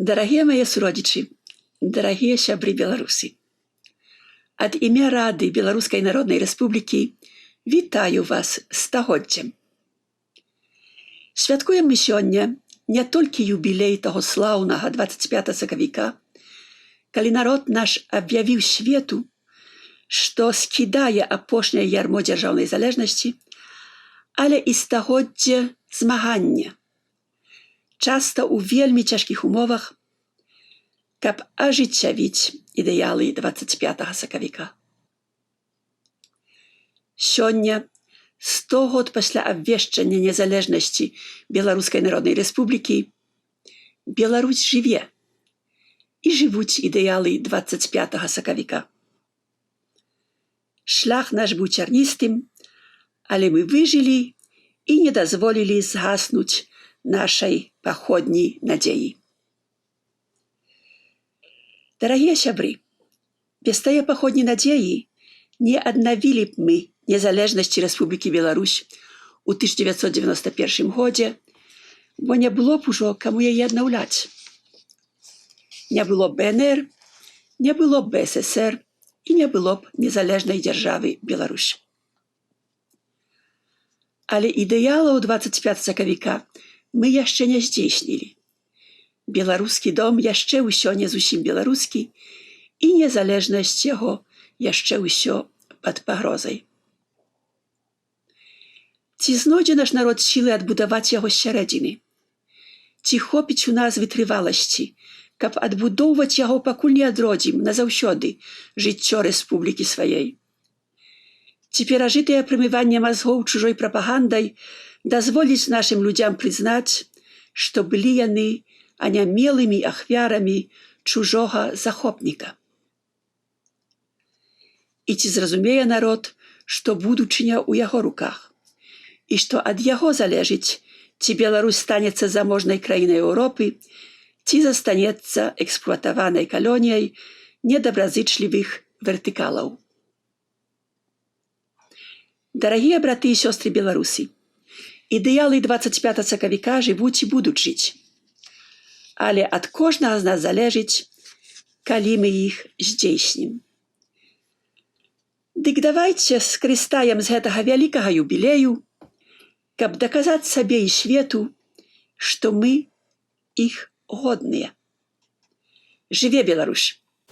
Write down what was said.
Дарагія мае суродзічы, дарагія сябры Беларусі. Ад імя Рады Беларускай Народнай Рэспублікі вітаю вас з стагоддзем. Святкуем мы сёння не толькі юбілей таго слаўнага 25 сакавіка, калі народ наш аб'явіў свету, што скідае апошняе ярмо дзяржаўнай залежнасці, але і стагоддзе змагання, часта ў вельмі цяжкіх умовах, каб ажыццявіць ідэалы 25 сакавіка. Сёння, 100 год пасля абвешчання незалежнасці Беларускай Народнай Рэспублікі, Беларусь жыве і жывуць ідэалы 25 сакавіка. Шлях наш быў цярністым, але мы выжылі і не дазволілі згаснуць нашай паходняй надзеі. Дарагія сябры, без тае паходняй надзеі не аднавілі б мы незалежнасці Рэспублікі Беларусь у 1991 годзе, бо не было б ужо каму яе аднаўляць. Не было б БНР, не было б ССР і не было б незалежнай дзяржавы Беларусь. Але ідэалаў 25 сакавіка мы яшчэ не здзейснілі. Беларускі дом яшчэ ўсё не зусім беларускі і незалежнасць яго яшчэ ўсё пад пагрозай. Ці знойдзе наш народ сілы адбудаваць яго з сярэдзіны? Ці хопіць у нас вытрываласці, каб адбудоўваць яго, пакуль не адродзім назаўсёды жыццё рэспублікі сваей? Ці перажытае прымыванне мазгоў чужой прапагандай дазволіць нашым людзям прызнаць, што былі яны анямелымі ахвярамі чужога захопніка? І ці зразумее народ, што будучыня ў яго руках, і што ад яго залежыць, ці Беларусь станецца заможнай краінай Еўропы, ці застанецца эксплуатаванай калоніяй недабразычлівых вертыкалаў. Дарагія браты і сёстры Беларусі, ідэалы 25 сакавіка жывуць і будуць жыць. Але ад кожнага з нас залежыць, калі мы іх здзейснім. Дык давайце скарыстаем з гэтага вялікага юбілею, каб даказаць сабе і свету, што мы іх годныя. Жыве Беларусь!